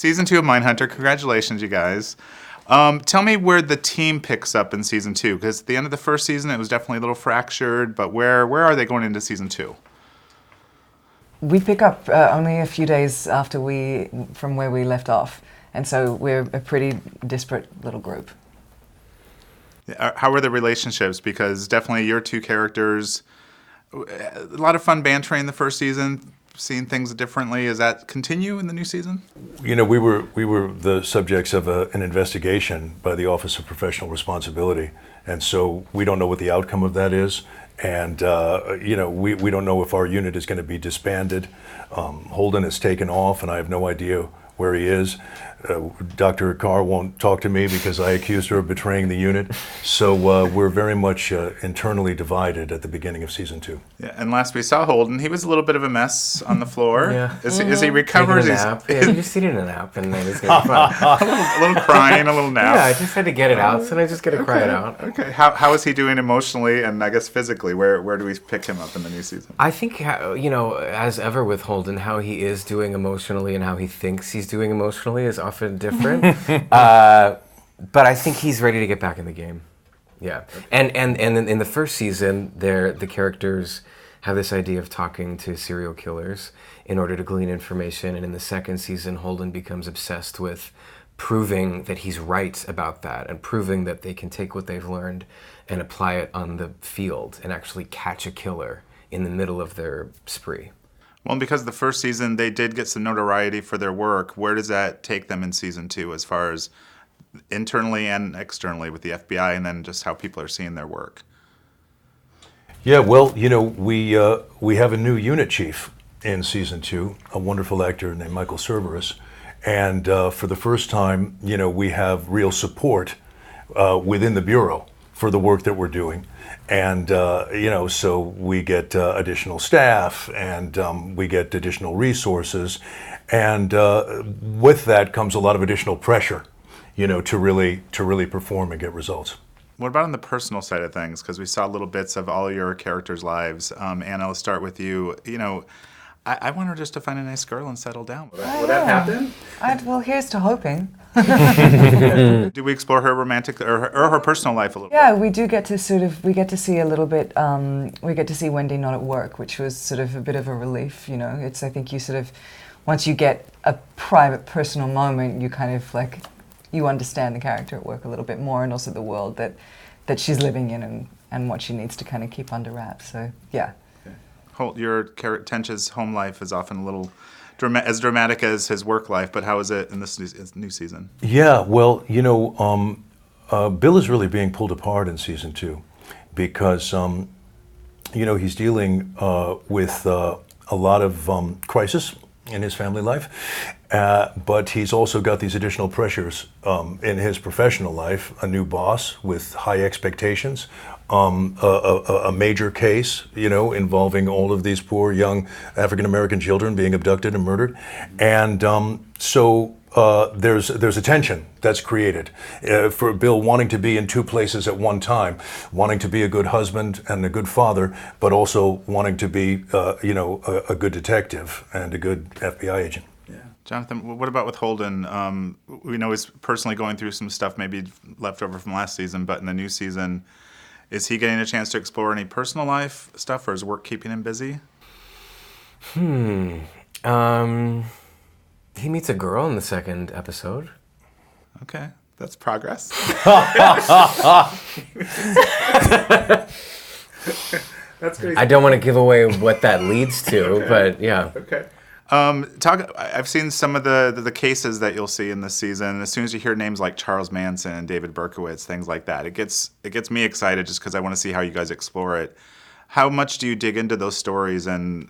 Season 2 of Mindhunter. Congratulations, you guys. Tell me where the team picks up in Season 2, because at the end of the first season, it was definitely a little fractured, but where are they going into Season 2? We pick up only a few days from where we left off, and so we're a pretty disparate little group. How are the relationships? Because definitely your two characters, a lot of fun bantering the first season, seeing things differently. Does that continue in the new season? You know, we were the subjects of an investigation by the Office of Professional Responsibility, and so we don't know what the outcome of that is. And, we don't know if our unit is going to be disbanded. Holden has taken off, and I have no idea where he is. Dr. Carr won't talk to me because I accused her of betraying the unit. So we're very much internally divided at the beginning of Season 2. Yeah, and last we saw Holden, he was a little bit of a mess on the floor. Yeah. Is he recovered? Taking a nap. Yeah, he just needed a nap, and then he's going to be fine. a little crying, a little nap. Yeah, I just had to get it out, so I just got to cry it out. Okay. How is he doing emotionally and I guess physically? Where do we pick him up in the new season? I think, as ever with Holden, how he is doing emotionally and how he thinks he's doing emotionally is often different. But I think he's ready to get back in the game. Yeah. And in the first season, the characters have this idea of talking to serial killers in order to glean information. And in the second season, Holden becomes obsessed with proving that he's right about that and proving that they can take what they've learned and apply it on the field and actually catch a killer in the middle of their spree. Well, because the first season, they did get some notoriety for their work. Where does that take them in Season 2 as far as internally and externally with the FBI, and then just how people are seeing their work? Yeah, well, we have a new unit chief in Season 2, a wonderful actor named Michael Cerberus. And for the first time, we have real support within the Bureau for the work that we're doing. And, so we get additional staff and we get additional resources. And with that comes a lot of additional pressure, to really perform and get results. What about on the personal side of things? Because we saw little bits of all your characters' lives. Anna, let's start with you. I want her just to find a nice girl and settle down. Would that happen? Well, here's to hoping. Do we explore her romantic or her personal life a little bit? Yeah, we do get to see a little bit, we get to see Wendy not at work, which was sort of a bit of a relief, I think you sort of, once you get a private personal moment, you kind of you understand the character at work a little bit more, and also the world that she's living in and what she needs to kind of keep under wraps, so yeah. Your Tench's home life is often a little as dramatic as his work life, but how is it in this new season? Yeah, well, Bill is really being pulled apart in Season 2 because, he's dealing with a lot of crisis in his family life, but he's also got these additional pressures in his professional life, a new boss with high expectations, a major case, involving all of these poor young African-American children being abducted and murdered. And so there's a tension that's created for Bill wanting to be in two places at one time, wanting to be a good husband and a good father, but also wanting to be, a good detective and a good FBI agent. Yeah. Jonathan, what about with Holden? We know he's personally going through some stuff maybe left over from last season, but in the new season, is he getting a chance to explore any personal life stuff, or is work keeping him busy? He meets a girl in the second episode. Okay, that's progress. That's crazy. I don't want to give away what that leads to, but yeah. Okay. I've seen some of the cases that you'll see in this season. As soon as you hear names like Charles Manson and David Berkowitz, things like that, it gets me excited just because I want to see how you guys explore it. How much do you dig into those stories, and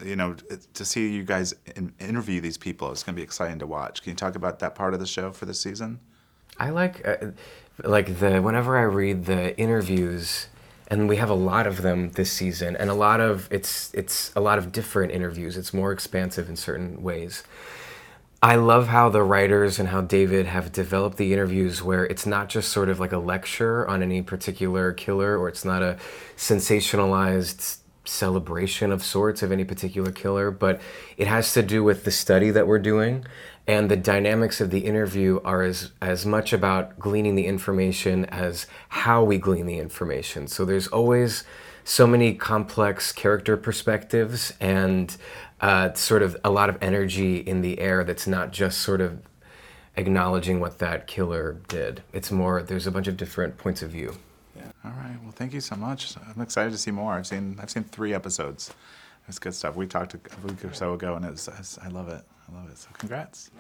to see you guys interview these people? It's going to be exciting to watch. Can you talk about that part of the show for this season? I whenever I read the interviews. And we have a lot of them this season, and it's a lot of different interviews. It's more expansive in certain ways. I love how the writers and how David have developed the interviews where it's not just sort of like a lecture on any particular killer, or it's not a sensationalized celebration of sorts of any particular killer, but it has to do with the study that we're doing, and the dynamics of the interview are as much about gleaning the information as how we glean the information. So there's always so many complex character perspectives and sort of a lot of energy in the air that's not just sort of acknowledging what that killer did. It's more, there's a bunch of different points of view. All right. Well, thank you so much. I'm excited to see more. I've seen 3 episodes. It's good stuff. We talked a week or so ago, and I love it. I love it. So congrats.